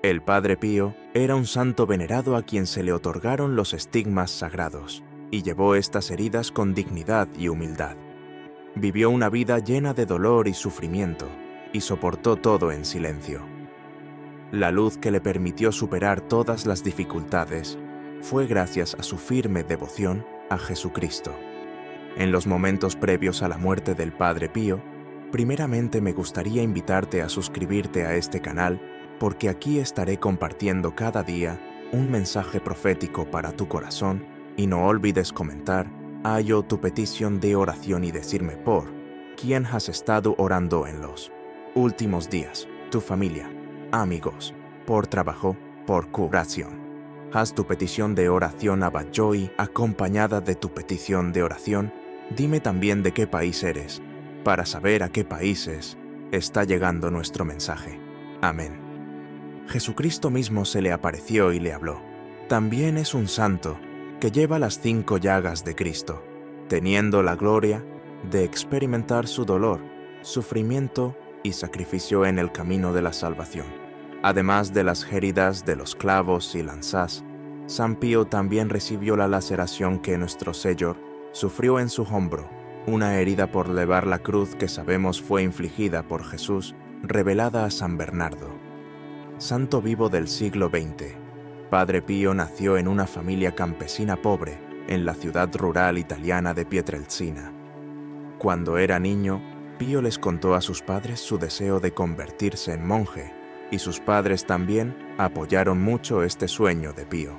El Padre Pío era un santo venerado a quien se le otorgaron los estigmas sagrados, y llevó estas heridas con dignidad y humildad. Vivió una vida llena de dolor y sufrimiento, y soportó todo en silencio. La luz que le permitió superar todas las dificultades fue gracias a su firme devoción a Jesucristo. En los momentos previos a la muerte del Padre Pío, primeramente me gustaría invitarte a suscribirte a este canal porque aquí estaré compartiendo cada día un mensaje profético para tu corazón y no olvides comentar hallo tu petición de oración y decirme por quién has estado orando en los últimos días, tu familia, amigos, por trabajo, por curación. Haz tu petición de oración a Batjoy acompañada de tu petición de oración. Dime también de qué país eres, para saber a qué países está llegando nuestro mensaje. Amén. Jesucristo mismo se le apareció y le habló. También es un santo que lleva las 5 llagas de Cristo, teniendo la gloria de experimentar su dolor, sufrimiento y sacrificio en el camino de la salvación. Además de las heridas de los clavos y lanzas, San Pío también recibió la laceración que nuestro Señor sufrió en su hombro, una herida por llevar la cruz que sabemos fue infligida por Jesús, revelada a San Bernardo. Santo vivo del siglo XX, Padre Pío nació en una familia campesina pobre en la ciudad rural italiana de Pietrelcina. Cuando era niño, Pío les contó a sus padres su deseo de convertirse en monje, y sus padres también apoyaron mucho este sueño de Pío.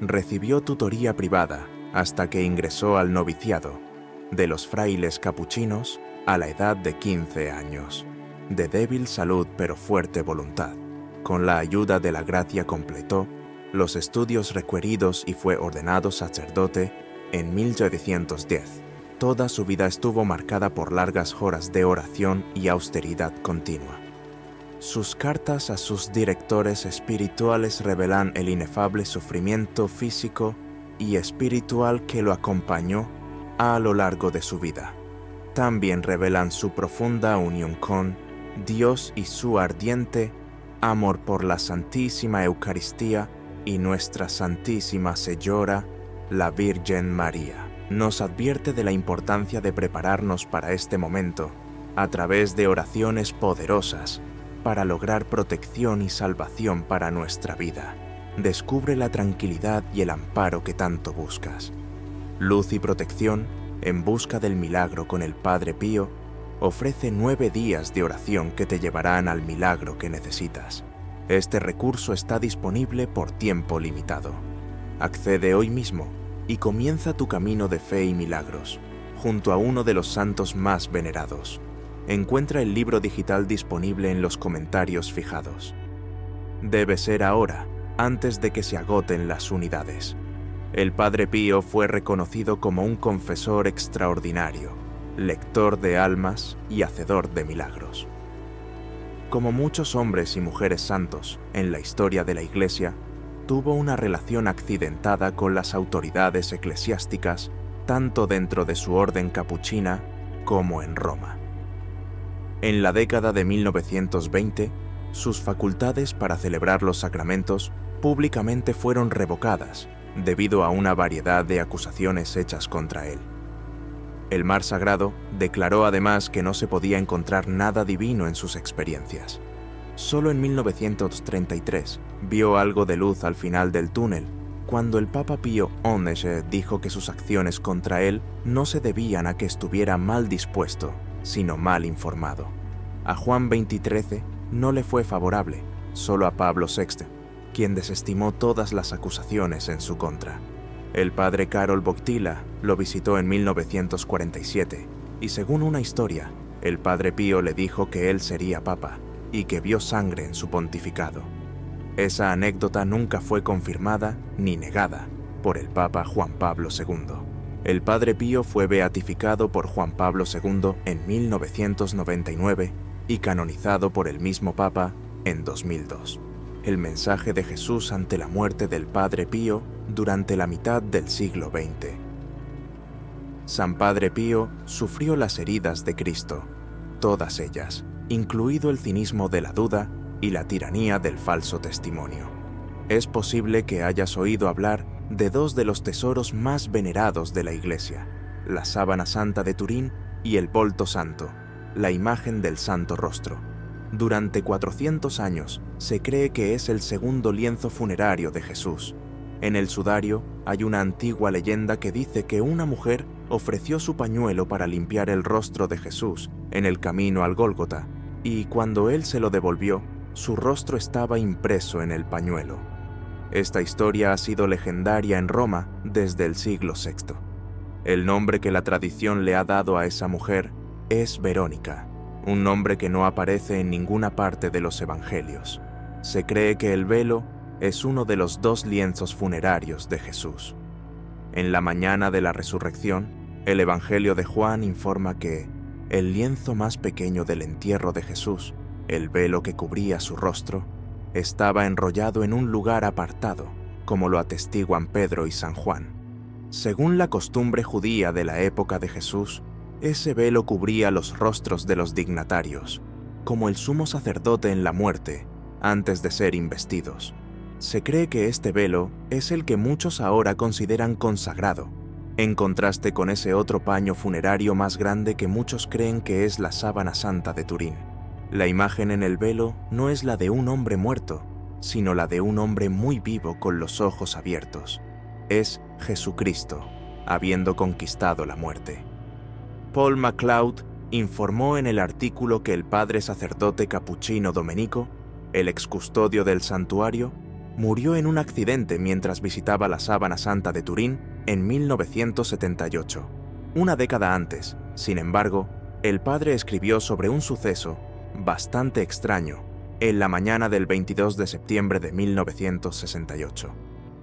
Recibió tutoría privada hasta que ingresó al noviciado de los frailes capuchinos a la edad de 15 años, de débil salud pero fuerte voluntad. Con la ayuda de la gracia completó los estudios requeridos y fue ordenado sacerdote en 1710. Toda su vida estuvo marcada por largas horas de oración y austeridad continua. Sus cartas a sus directores espirituales revelan el inefable sufrimiento físico y espiritual que lo acompañó a lo largo de su vida. También revelan su profunda unión con Dios y su ardiente amor por la Santísima Eucaristía y Nuestra Santísima Señora, la Virgen María. Nos advierte de la importancia de prepararnos para este momento a través de oraciones poderosas para lograr protección y salvación para nuestra vida. Descubre la tranquilidad y el amparo que tanto buscas. Luz y protección en busca del milagro con el Padre Pío ofrece 9 días de oración que te llevarán al milagro que necesitas. Este recurso está disponible por tiempo limitado. Accede hoy mismo y comienza tu camino de fe y milagros, junto a uno de los santos más venerados. Encuentra el libro digital disponible en los comentarios fijados. Debe ser ahora, antes de que se agoten las unidades. El Padre Pío fue reconocido como un confesor extraordinario, lector de almas y hacedor de milagros. Como muchos hombres y mujeres santos en la historia de la Iglesia, tuvo una relación accidentada con las autoridades eclesiásticas, tanto dentro de su orden capuchina como en Roma. En la década de 1920, sus facultades para celebrar los sacramentos públicamente fueron revocadas debido a una variedad de acusaciones hechas contra él. El Mar Sagrado declaró además que no se podía encontrar nada divino en sus experiencias. Solo en 1933 vio algo de luz al final del túnel, cuando el Papa Pío XI dijo que sus acciones contra él no se debían a que estuviera mal dispuesto, sino mal informado. A Juan XXIII no le fue favorable, solo a Pablo VI, quien desestimó todas las acusaciones en su contra. El padre Karol Wojtyła lo visitó en 1947 y según una historia, el Padre Pío le dijo que él sería papa y que vio sangre en su pontificado. Esa anécdota nunca fue confirmada ni negada por el Papa Juan Pablo II. El Padre Pío fue beatificado por Juan Pablo II en 1999 y canonizado por el mismo Papa en 2002. El mensaje de Jesús ante la muerte del Padre Pío durante la mitad del siglo XX. San Padre Pío sufrió las heridas de Cristo, todas ellas, incluido el cinismo de la duda y la tiranía del falso testimonio. Es posible que hayas oído hablar de dos de los tesoros más venerados de la Iglesia, la Sábana Santa de Turín y el Volto Santo, la imagen del Santo Rostro. Durante 400 años se cree que es el segundo lienzo funerario de Jesús. En el sudario hay una antigua leyenda que dice que una mujer ofreció su pañuelo para limpiar el rostro de Jesús en el camino al Gólgota, y cuando él se lo devolvió, su rostro estaba impreso en el pañuelo. Esta historia ha sido legendaria en Roma desde el siglo VI. El nombre que la tradición le ha dado a esa mujer es Verónica, un nombre que no aparece en ninguna parte de los evangelios. Se cree que el velo es uno de los dos lienzos funerarios de Jesús. En la mañana de la resurrección, el Evangelio de Juan informa que el lienzo más pequeño del entierro de Jesús, el velo que cubría su rostro, estaba enrollado en un lugar apartado, como lo atestiguan Pedro y San Juan. Según la costumbre judía de la época de Jesús, ese velo cubría los rostros de los dignatarios, como el sumo sacerdote en la muerte, antes de ser investidos. Se cree que este velo es el que muchos ahora consideran consagrado, en contraste con ese otro paño funerario más grande que muchos creen que es la Sábana Santa de Turín. La imagen en el velo no es la de un hombre muerto, sino la de un hombre muy vivo con los ojos abiertos. Es Jesucristo, habiendo conquistado la muerte. Paul MacLeod informó en el artículo que el padre sacerdote capuchino Domenico, el excustodio del santuario, murió en un accidente mientras visitaba la Sábana Santa de Turín en 1978. Una década antes, sin embargo, el padre escribió sobre un suceso bastante extraño en la mañana del 22 de septiembre de 1968.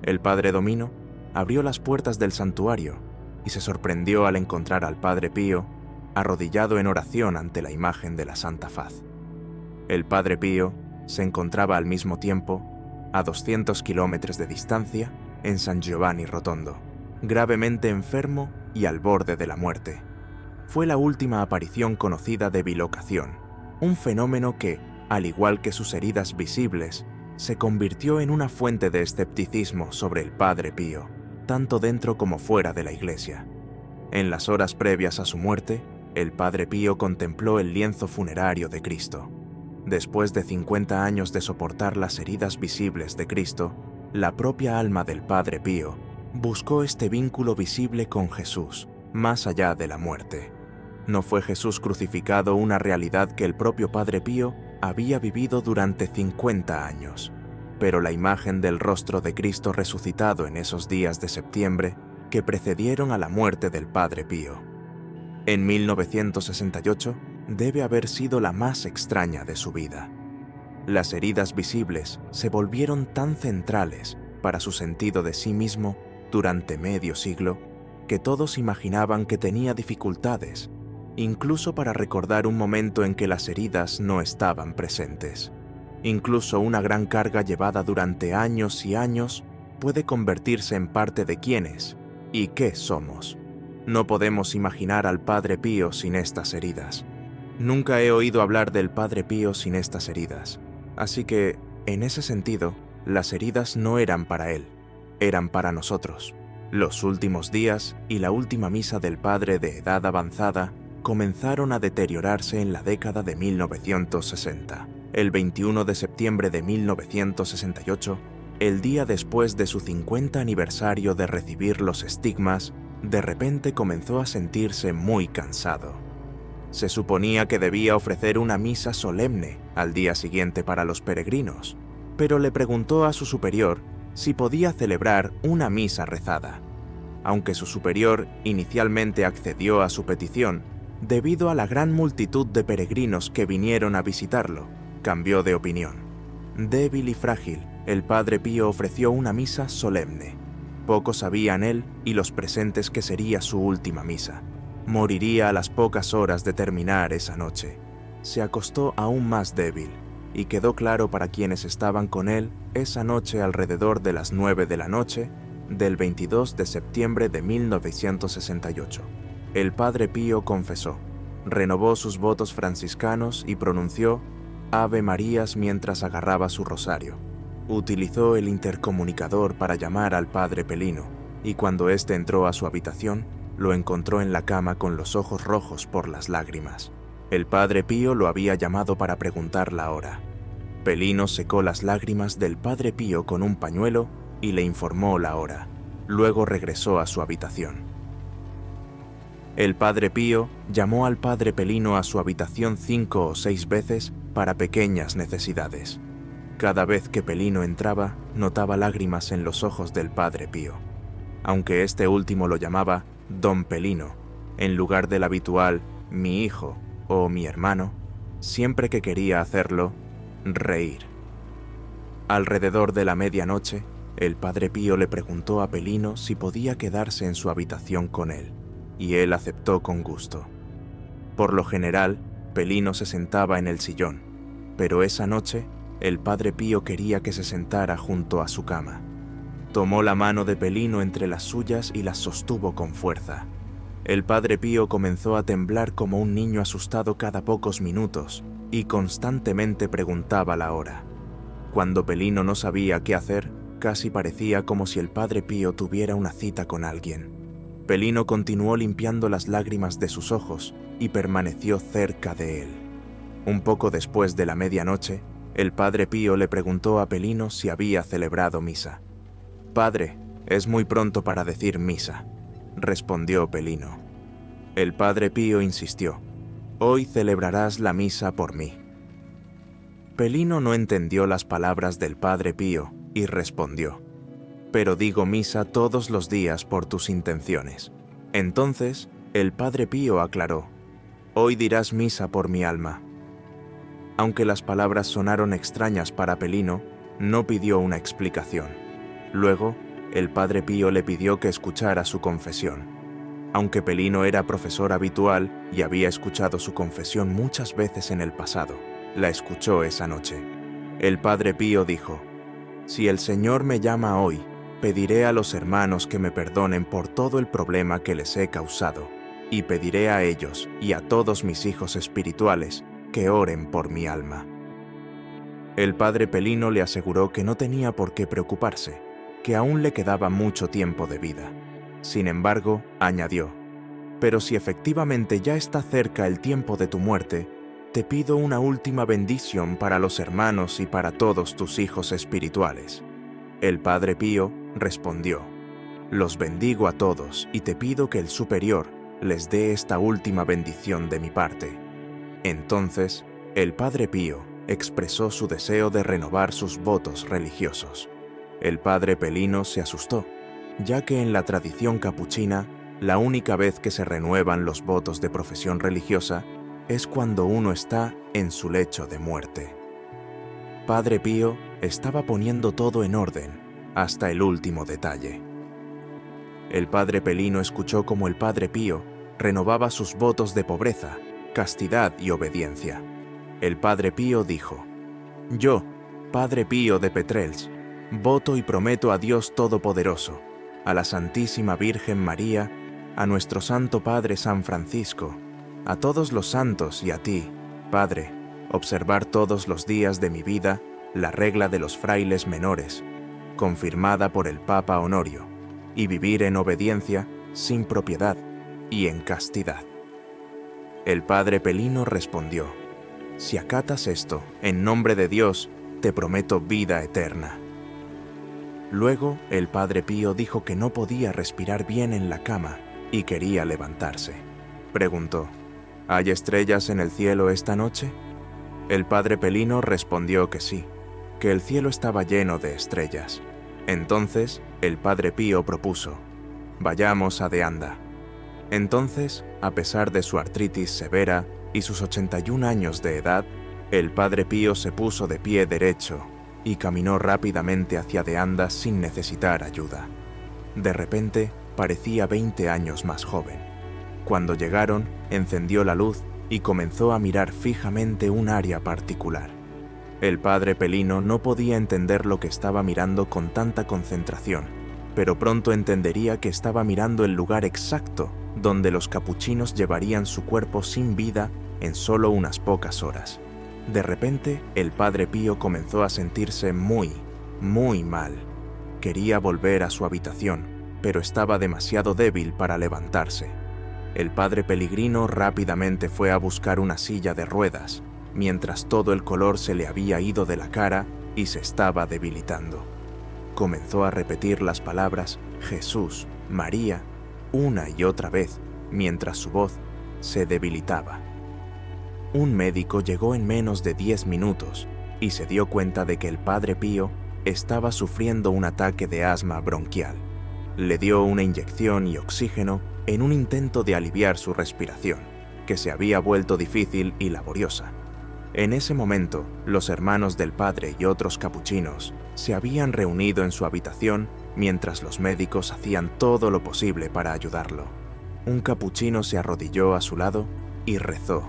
El padre Domino abrió las puertas del santuario y se sorprendió al encontrar al padre Pío arrodillado en oración ante la imagen de la Santa Faz. El padre Pío se encontraba al mismo tiempo a 200 kilómetros de distancia en San Giovanni Rotondo, gravemente enfermo y al borde de la muerte. Fue la última aparición conocida de bilocación, un fenómeno que, al igual que sus heridas visibles, se convirtió en una fuente de escepticismo sobre el padre Pío, tanto dentro como fuera de la iglesia. En las horas previas a su muerte, el padre Pío contempló el lienzo funerario de Cristo. Después de 50 años de soportar las heridas visibles de Cristo, la propia alma del padre Pío buscó este vínculo visible con Jesús, más allá de la muerte. ¿No fue Jesús crucificado una realidad que el propio padre Pío había vivido durante 50 años? Pero la imagen del rostro de Cristo resucitado en esos días de septiembre que precedieron a la muerte del padre Pío. En 1968 debe haber sido la más extraña de su vida. Las heridas visibles se volvieron tan centrales para su sentido de sí mismo durante medio siglo que todos imaginaban que tenía dificultades, incluso para recordar un momento en que las heridas no estaban presentes. Incluso una gran carga llevada durante años y años puede convertirse en parte de quiénes y qué somos. No podemos imaginar al Padre Pío sin estas heridas. Nunca he oído hablar del Padre Pío sin estas heridas. Así que, en ese sentido, las heridas no eran para él, eran para nosotros. Los últimos días y la última misa del Padre de edad avanzada comenzaron a deteriorarse en la década de 1960. El 21 de septiembre de 1968, el día después de su 50 aniversario de recibir los estigmas, de repente comenzó a sentirse muy cansado. Se suponía que debía ofrecer una misa solemne al día siguiente para los peregrinos, pero le preguntó a su superior si podía celebrar una misa rezada. Aunque su superior inicialmente accedió a su petición, debido a la gran multitud de peregrinos que vinieron a visitarlo, cambió de opinión. Débil y frágil, el Padre Pío ofreció una misa solemne. Poco sabían él y los presentes que sería su última misa. Moriría a las pocas horas de terminar esa noche. Se acostó aún más débil, y quedó claro para quienes estaban con él esa noche alrededor de las 9 de la noche del 22 de septiembre de 1968. El Padre Pío confesó, renovó sus votos franciscanos y pronunció Ave Marías mientras agarraba su rosario. Utilizó el intercomunicador para llamar al padre Pelino, y cuando éste entró a su habitación, lo encontró en la cama con los ojos rojos por las lágrimas. El padre Pío lo había llamado para preguntar la hora. Pelino secó las lágrimas del padre Pío con un pañuelo y le informó la hora. Luego regresó a su habitación. El padre Pío llamó al padre Pelino a su habitación 5 o 6 veces para pequeñas necesidades. Cada vez que Pelino entraba, notaba lágrimas en los ojos del padre Pío, aunque este último lo llamaba Don Pelino, en lugar del habitual mi hijo o mi hermano, siempre que quería hacerlo, reír. Alrededor de la medianoche, el padre Pío le preguntó a Pelino si podía quedarse en su habitación con él, y él aceptó con gusto. Por lo general, Pelino se sentaba en el sillón, pero esa noche, el padre Pío quería que se sentara junto a su cama. Tomó la mano de Pelino entre las suyas y las sostuvo con fuerza. El padre Pío comenzó a temblar como un niño asustado cada pocos minutos y constantemente preguntaba la hora. Cuando Pelino no sabía qué hacer, casi parecía como si el padre Pío tuviera una cita con alguien. Pelino continuó limpiando las lágrimas de sus ojos y permaneció cerca de él. Un poco después de la medianoche, el padre Pío le preguntó a Pelino si había celebrado misa. «Padre, es muy pronto para decir misa», respondió Pelino. El padre Pío insistió. «Hoy celebrarás la misa por mí». Pelino no entendió las palabras del padre Pío y respondió. «Pero digo misa todos los días por tus intenciones». Entonces, el padre Pío aclaró. «Hoy dirás misa por mi alma». Aunque las palabras sonaron extrañas para Pelino, no pidió una explicación. Luego, el padre Pío le pidió que escuchara su confesión. Aunque Pelino era profesor habitual y había escuchado su confesión muchas veces en el pasado, la escuchó esa noche. El padre Pío dijo: «Si el Señor me llama hoy, pediré a los hermanos que me perdonen por todo el problema que les he causado, y pediré a ellos y a todos mis hijos espirituales que oren por mi alma». El padre Pelino le aseguró que no tenía por qué preocuparse, que aún le quedaba mucho tiempo de vida. Sin embargo, añadió: «Pero si efectivamente ya está cerca el tiempo de tu muerte, te pido una última bendición para los hermanos y para todos tus hijos espirituales». El padre Pío respondió: «Los bendigo a todos y te pido que el superior les dé esta última bendición de mi parte». Entonces, el padre Pío expresó su deseo de renovar sus votos religiosos. El padre Pelino se asustó, ya que en la tradición capuchina, la única vez que se renuevan los votos de profesión religiosa es cuando uno está en su lecho de muerte. Padre Pío estaba poniendo todo en orden, hasta el último detalle. El padre Pelino escuchó cómo el padre Pío renovaba sus votos de pobreza, castidad y obediencia. El padre Pío dijo: «Yo, padre Pío de Petrels, voto y prometo a Dios Todopoderoso, a la Santísima Virgen María, a nuestro Santo Padre San Francisco, a todos los santos y a ti, Padre, observar todos los días de mi vida la regla de los frailes menores, confirmada por el Papa Honorio, y vivir en obediencia, sin propiedad y en castidad». El padre Pelino respondió: «Si acatas esto, en nombre de Dios, te prometo vida eterna». Luego, el padre Pío dijo que no podía respirar bien en la cama y quería levantarse. Preguntó: «¿Hay estrellas en el cielo esta noche?». El padre Pelino respondió que sí, que el cielo estaba lleno de estrellas. Entonces, el padre Pío propuso: «Vayamos a Deanda». Entonces, a pesar de su artritis severa y sus 81 años de edad, el padre Pío se puso de pie derecho y caminó rápidamente hacia Deanda sin necesitar ayuda. De repente, parecía 20 años más joven. Cuando llegaron, encendió la luz y comenzó a mirar fijamente un área particular. El padre Pelino no podía entender lo que estaba mirando con tanta concentración, pero pronto entendería que estaba mirando el lugar exacto donde los capuchinos llevarían su cuerpo sin vida en solo unas pocas horas. De repente, el Padre Pío comenzó a sentirse muy mal. Quería volver a su habitación, pero estaba demasiado débil para levantarse. El Padre Pellegrino rápidamente fue a buscar una silla de ruedas, mientras todo el color se le había ido de la cara y se estaba debilitando. Comenzó a repetir las palabras Jesús, María, una y otra vez, mientras su voz se debilitaba. Un médico llegó en menos de 10 minutos y se dio cuenta de que el Padre Pío estaba sufriendo un ataque de asma bronquial. Le dio una inyección y oxígeno en un intento de aliviar su respiración, que se había vuelto difícil y laboriosa. En ese momento, los hermanos del Padre y otros capuchinos se habían reunido en su habitación mientras los médicos hacían todo lo posible para ayudarlo. Un capuchino se arrodilló a su lado y rezó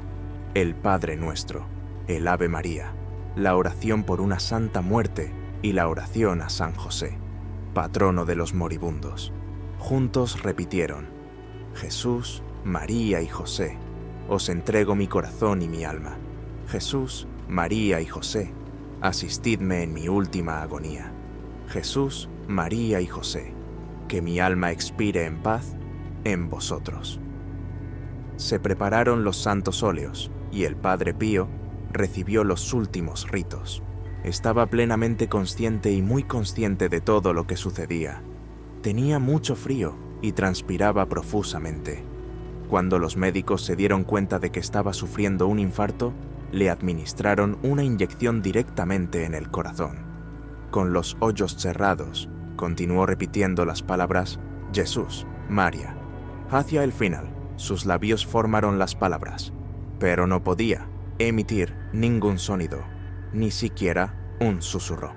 el Padre Nuestro, el Ave María, la oración por una santa muerte y la oración a San José, patrono de los moribundos. Juntos repitieron: Jesús, María y José, os entrego mi corazón y mi alma. Jesús, María y José, asistidme en mi última agonía. Jesús, María y José, que mi alma expire en paz en vosotros. Se prepararon los santos óleos y el Padre Pío recibió los últimos ritos. Estaba plenamente consciente y muy consciente de todo lo que sucedía. Tenía mucho frío y transpiraba profusamente. Cuando los médicos se dieron cuenta de que estaba sufriendo un infarto, le administraron una inyección directamente en el corazón. Con los ojos cerrados, continuó repitiendo las palabras Jesús, María. Hacia el final, sus labios formaron las palabras, pero no podía emitir ningún sonido, ni siquiera un susurro.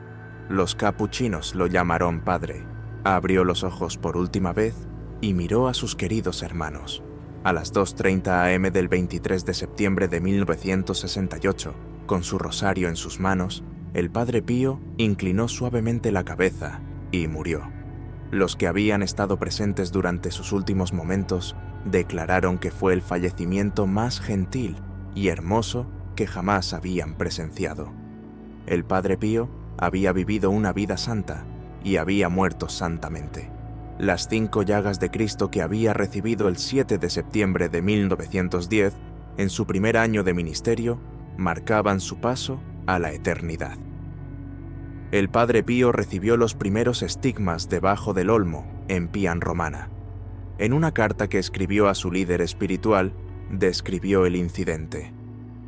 Los capuchinos lo llamaron Padre. Abrió los ojos por última vez y miró a sus queridos hermanos. A las 2:30 am del 23 de septiembre de 1968, con su rosario en sus manos, el Padre Pío inclinó suavemente la cabeza y murió. Los que habían estado presentes durante sus últimos momentos declararon que fue el fallecimiento más gentil y hermoso que jamás habían presenciado. El Padre Pío había vivido una vida santa y había muerto santamente. Las 5 llagas de Cristo que había recibido el 7 de septiembre de 1910, en su primer año de ministerio, marcaban su paso a la eternidad. El Padre Pío recibió los primeros estigmas debajo del olmo, en Pian Romana. En una carta que escribió a su líder espiritual, describió el incidente.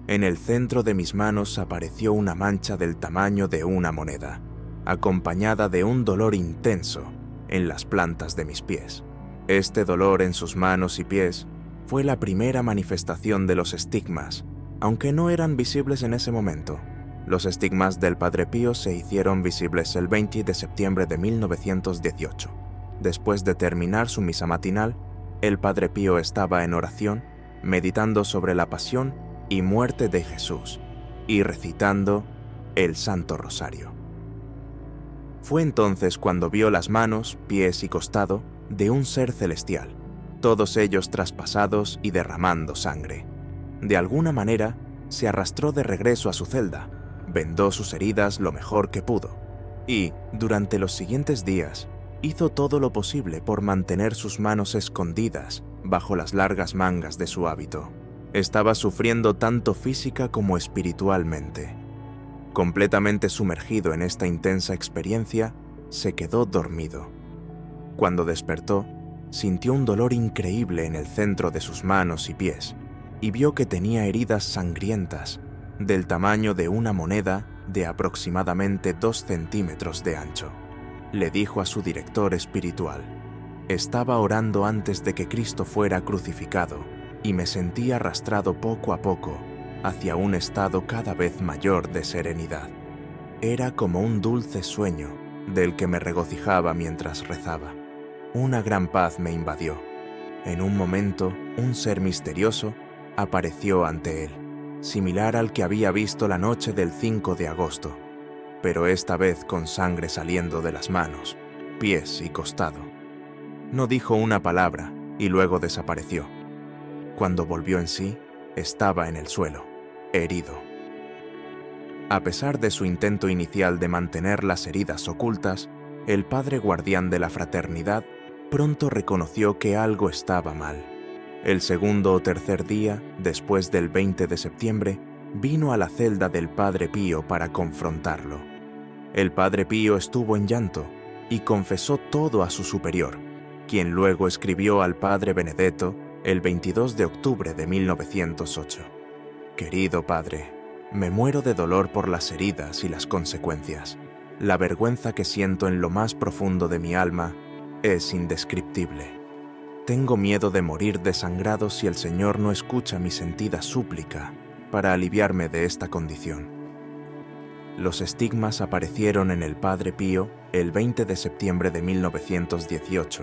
En el centro de mis manos apareció una mancha del tamaño de una moneda, acompañada de un dolor intenso en las plantas de mis pies. Este dolor en sus manos y pies fue la primera manifestación de los estigmas, aunque no eran visibles en ese momento. Los estigmas del Padre Pío se hicieron visibles el 20 de septiembre de 1918. Después de terminar su misa matinal, el Padre Pío estaba en oración, meditando sobre la pasión y muerte de Jesús y recitando el Santo Rosario. Fue entonces cuando vio las manos, pies y costado de un ser celestial, todos ellos traspasados y derramando sangre. De alguna manera, se arrastró de regreso a su celda, vendó sus heridas lo mejor que pudo, y, durante los siguientes días, hizo todo lo posible por mantener sus manos escondidas bajo las largas mangas de su hábito. Estaba sufriendo tanto física como espiritualmente. Completamente sumergido en esta intensa experiencia, se quedó dormido. Cuando despertó, sintió un dolor increíble en el centro de sus manos y pies, y vio que tenía heridas sangrientas, del tamaño de una moneda de aproximadamente 2 centímetros de ancho. Le dijo a su director espiritual: estaba orando antes de que Cristo fuera crucificado, y me sentí arrastrado poco a poco hacia un estado cada vez mayor de serenidad. Era como un dulce sueño del que me regocijaba mientras rezaba. Una gran paz me invadió. En un momento, un ser misterioso apareció ante él, similar al que había visto la noche del 5 de agosto, pero esta vez con sangre saliendo de las manos, pies y costado. No dijo una palabra y luego desapareció. Cuando volvió en sí, estaba en el suelo, herido. A pesar de su intento inicial de mantener las heridas ocultas, el padre guardián de la fraternidad pronto reconoció que algo estaba mal. El segundo o tercer día, después del 20 de septiembre, vino a la celda del padre Pío para confrontarlo. El padre Pío estuvo en llanto y confesó todo a su superior, quien luego escribió al padre Benedetto el 22 de octubre de 1908. «Querido padre, me muero de dolor por las heridas y las consecuencias. La vergüenza que siento en lo más profundo de mi alma es indescriptible. Tengo miedo de morir desangrado si el Señor no escucha mi sentida súplica para aliviarme de esta condición». Los estigmas aparecieron en el padre Pío el 20 de septiembre de 1918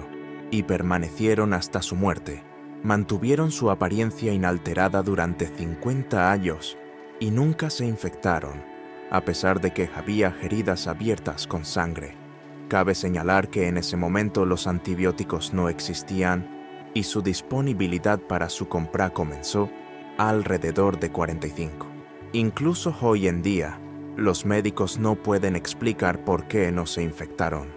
y permanecieron hasta su muerte. Mantuvieron su apariencia inalterada durante 50 años y nunca se infectaron, a pesar de que había heridas abiertas con sangre. Cabe señalar que en ese momento los antibióticos no existían y su disponibilidad para su compra comenzó alrededor de 45. Incluso hoy en día, los médicos no pueden explicar por qué no se infectaron.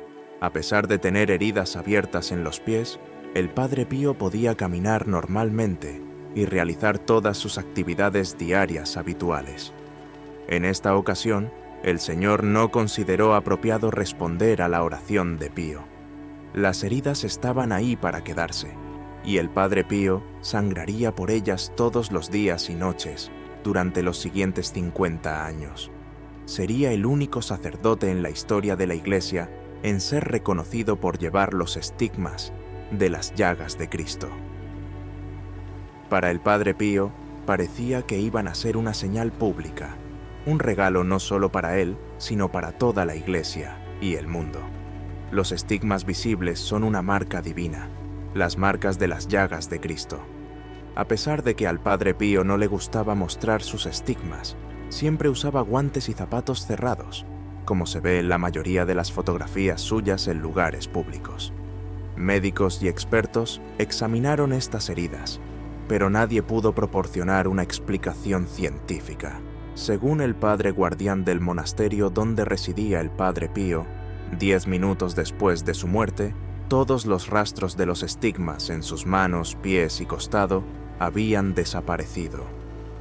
A pesar de tener heridas abiertas en los pies, el padre Pío podía caminar normalmente y realizar todas sus actividades diarias habituales. En esta ocasión, el Señor no consideró apropiado responder a la oración de Pío. Las heridas estaban ahí para quedarse, y el padre Pío sangraría por ellas todos los días y noches durante los siguientes 50 años. Sería el único sacerdote en la historia de la Iglesia en ser reconocido por llevar los estigmas de las llagas de Cristo. Para el padre Pío, parecía que iban a ser una señal pública, un regalo no solo para él, sino para toda la Iglesia y el mundo. Los estigmas visibles son una marca divina, las marcas de las llagas de Cristo. A pesar de que al padre Pío no le gustaba mostrar sus estigmas, siempre usaba guantes y zapatos cerrados, como se ve en la mayoría de las fotografías suyas en lugares públicos. Médicos y expertos examinaron estas heridas, pero nadie pudo proporcionar una explicación científica. Según el padre guardián del monasterio donde residía el padre Pío, 10 minutos después de su muerte, todos los rastros de los estigmas en sus manos, pies y costado habían desaparecido.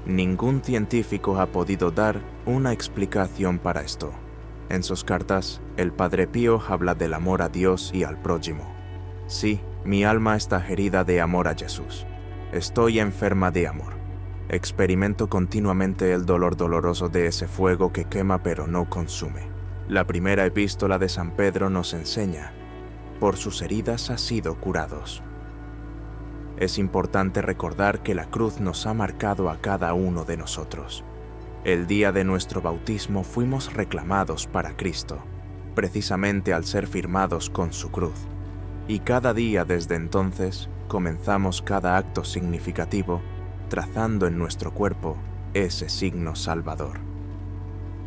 Ningún científico ha podido dar una explicación para esto. En sus cartas, el padre Pío habla del amor a Dios y al prójimo. Sí, mi alma está herida de amor a Jesús. Estoy enferma de amor. Experimento continuamente el dolor doloroso de ese fuego que quema pero no consume. La primera epístola de San Pedro nos enseña: por sus heridas ha sido curados. Es importante recordar que la cruz nos ha marcado a cada uno de nosotros. El día de nuestro bautismo fuimos reclamados para Cristo, precisamente al ser firmados con su cruz. Y cada día desde entonces comenzamos cada acto significativo trazando en nuestro cuerpo ese signo salvador.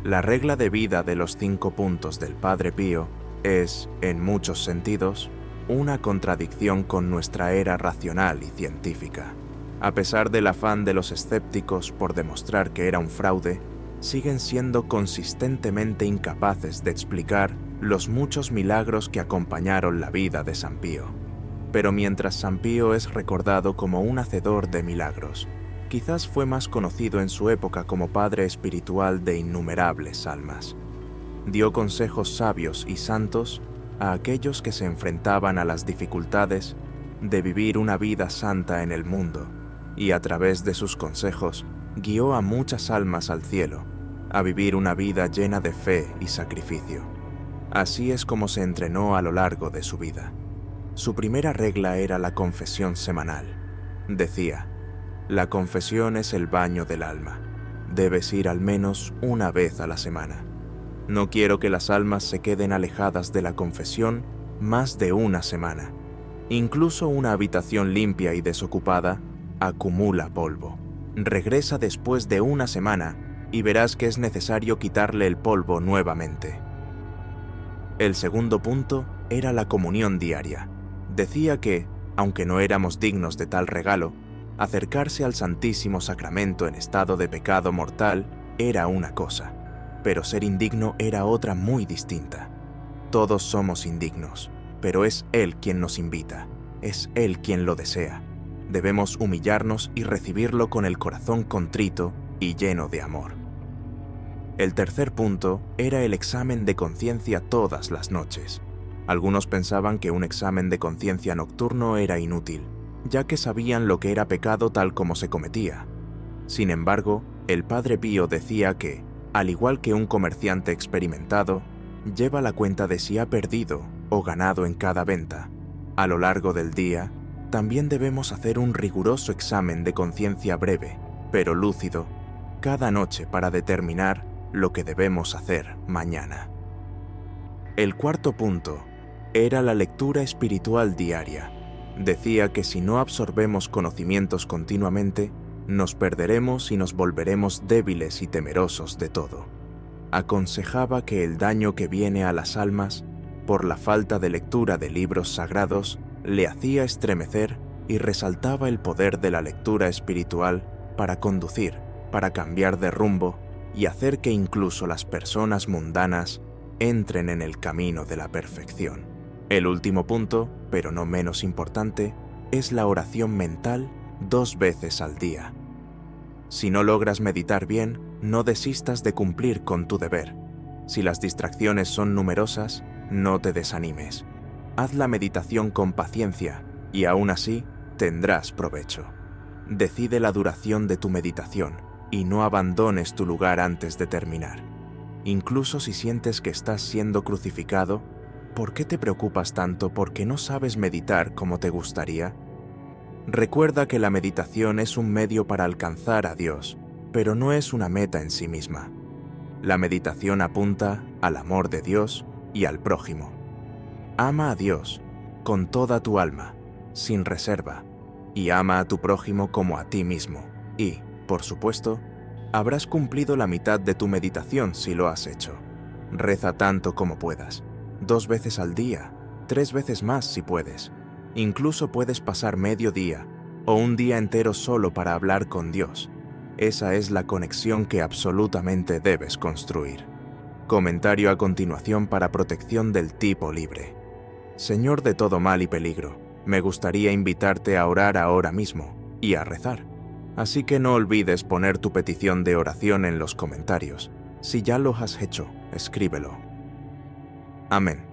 La regla de vida de los 5 puntos del Padre Pío es, en muchos sentidos, una contradicción con nuestra era racional y científica. A pesar del afán de los escépticos por demostrar que era un fraude, siguen siendo consistentemente incapaces de explicar los muchos milagros que acompañaron la vida de San Pío. Pero mientras San Pío es recordado como un hacedor de milagros, quizás fue más conocido en su época como padre espiritual de innumerables almas. Dio consejos sabios y santos a aquellos que se enfrentaban a las dificultades de vivir una vida santa en el mundo, y a través de sus consejos guió a muchas almas al cielo, a vivir una vida llena de fe y sacrificio. Así es como se entrenó a lo largo de su vida. Su primera regla era la confesión semanal. Decía: la confesión es el baño del alma. Debes ir al menos una vez a la semana. No quiero que las almas se queden alejadas de la confesión más de una semana. Incluso una habitación limpia y desocupada acumula polvo. Regresa después de una semana y verás que es necesario quitarle el polvo nuevamente. El segundo punto era la comunión diaria. Decía que, aunque no éramos dignos de tal regalo, acercarse al Santísimo Sacramento en estado de pecado mortal era una cosa. pero ser indigno era otra muy distinta. Todos somos indignos, pero es Él quien nos invita, es Él quien lo desea. Debemos humillarnos y recibirlo con el corazón contrito y lleno de amor. El tercer punto era el examen de conciencia todas las noches. Algunos pensaban que un examen de conciencia nocturno era inútil, ya que sabían lo que era pecado tal como se cometía. Sin embargo, el Padre Pío decía que, al igual que un comerciante experimentado, lleva la cuenta de si ha perdido o ganado en cada venta. A lo largo del día, también debemos hacer un riguroso examen de conciencia breve, pero lúcido, cada noche para determinar lo que debemos hacer mañana. El cuarto punto era la lectura espiritual diaria. Decía que si no absorbemos conocimientos continuamente, nos perderemos y nos volveremos débiles y temerosos de todo. Aconsejaba que el daño que viene a las almas por la falta de lectura de libros sagrados le hacía estremecer y resaltaba el poder de la lectura espiritual para conducir, para cambiar de rumbo y hacer que incluso las personas mundanas entren en el camino de la perfección. El último punto, pero no menos importante, es la oración mental 2 veces al día. Si no logras meditar bien, no desistas de cumplir con tu deber. Si las distracciones son numerosas, no te desanimes. Haz la meditación con paciencia y aún así tendrás provecho. Decide la duración de tu meditación y no abandones tu lugar antes de terminar. Incluso si sientes que estás siendo crucificado, ¿por qué te preocupas tanto porque no sabes meditar como te gustaría? Recuerda que la meditación es un medio para alcanzar a Dios, pero no es una meta en sí misma. La meditación apunta al amor de Dios y al prójimo. Ama a Dios con toda tu alma, sin reserva, y ama a tu prójimo como a ti mismo. Y, por supuesto, habrás cumplido la mitad de tu meditación si lo has hecho. Reza tanto como puedas, 2 veces al día, 3 veces más si puedes. Incluso puedes pasar medio día o un día entero solo para hablar con Dios. Esa es la conexión que absolutamente debes construir. Comentario a continuación para protección del tipo libre. Señor de todo mal y peligro, me gustaría invitarte a orar ahora mismo y a rezar. Así que no olvides poner tu petición de oración en los comentarios. Si ya lo has hecho, escríbelo. Amén.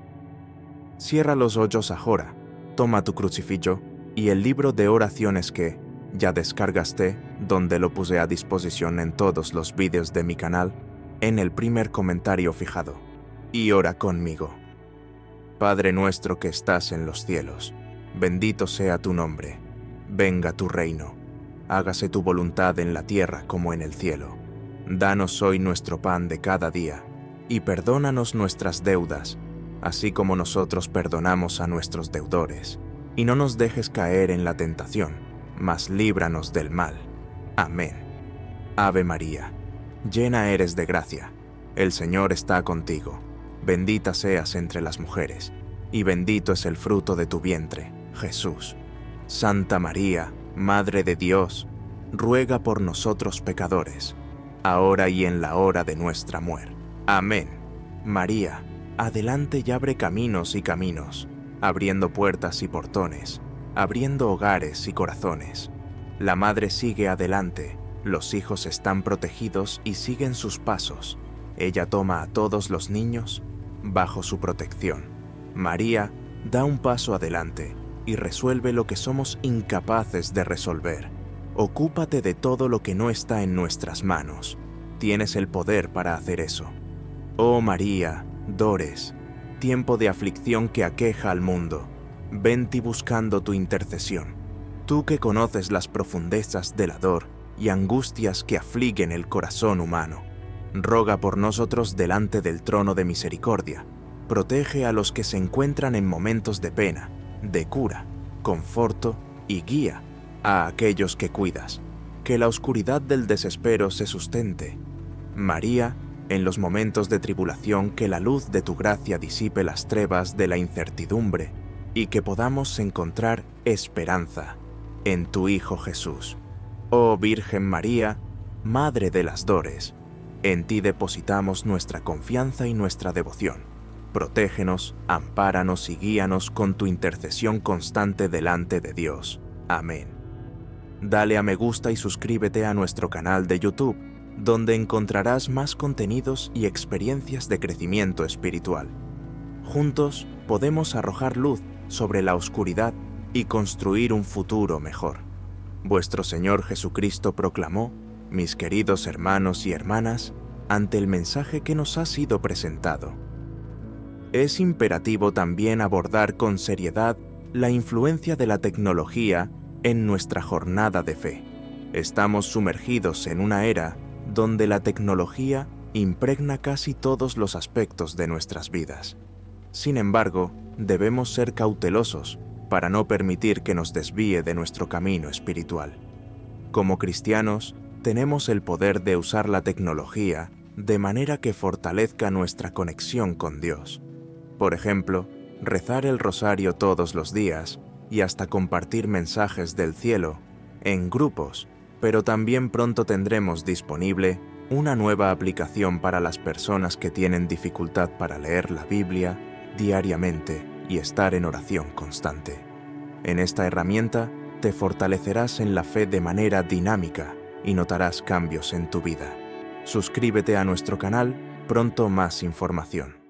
Cierra los ojos ahora, toma tu crucifijo y el libro de oraciones que ya descargaste, donde lo puse a disposición en todos los vídeos de mi canal, en el primer comentario fijado, y ora conmigo. Padre nuestro que estás en los cielos, bendito sea tu nombre, venga tu reino, hágase tu voluntad en la tierra como en el cielo. Danos hoy nuestro pan de cada día, y perdónanos nuestras deudas, así como nosotros perdonamos a nuestros deudores. Y no nos dejes caer en la tentación, mas líbranos del mal. Amén. Ave María, llena eres de gracia, el Señor está contigo. Bendita seas entre las mujeres, y bendito es el fruto de tu vientre, Jesús. Santa María, Madre de Dios, ruega por nosotros pecadores, ahora y en la hora de nuestra muerte. Amén. María, adelante y abre caminos y caminos, abriendo puertas y portones, abriendo hogares y corazones. La madre sigue adelante, los hijos están protegidos y siguen sus pasos. Ella toma a todos los niños bajo su protección. María da un paso adelante y resuelve lo que somos incapaces de resolver. Ocúpate de todo lo que no está en nuestras manos. Tienes el poder para hacer eso. Oh María, Dores, tiempo de aflicción que aqueja al mundo, ven ti buscando tu intercesión. Tú que conoces las profundezas del dolor y angustias que afliguen el corazón humano, roga por nosotros delante del trono de misericordia. Protege a los que se encuentran en momentos de pena, de cura, conforto y guía a aquellos que cuidas. Que la oscuridad del desespero se sustente. María, en los momentos de tribulación, que la luz de tu gracia disipe las trevas de la incertidumbre y que podamos encontrar esperanza en tu Hijo Jesús. Oh Virgen María, Madre de las Dores, En ti depositamos nuestra confianza y nuestra devoción. Protégenos, ampáranos y guíanos con tu intercesión constante delante de Dios. Amén. Dale a me gusta y suscríbete a nuestro canal de YouTube, donde encontrarás más contenidos y experiencias de crecimiento espiritual. Juntos podemos arrojar luz sobre la oscuridad y construir un futuro mejor. Vuestro Señor Jesucristo proclamó, mis queridos hermanos y hermanas, ante el mensaje que nos ha sido presentado. Es imperativo también abordar con seriedad la influencia de la tecnología en nuestra jornada de fe. Estamos sumergidos en una era donde la tecnología impregna casi todos los aspectos de nuestras vidas. Sin embargo, debemos ser cautelosos para no permitir que nos desvíe de nuestro camino espiritual. Como cristianos, tenemos el poder de usar la tecnología de manera que fortalezca nuestra conexión con Dios. Por ejemplo, rezar el rosario todos los días y hasta compartir mensajes del cielo en grupos, pero también pronto tendremos disponible una nueva aplicación para las personas que tienen dificultad para leer la Biblia diariamente y estar en oración constante. En esta herramienta te fortalecerás en la fe de manera dinámica y notarás cambios en tu vida. Suscríbete a nuestro canal, pronto más información.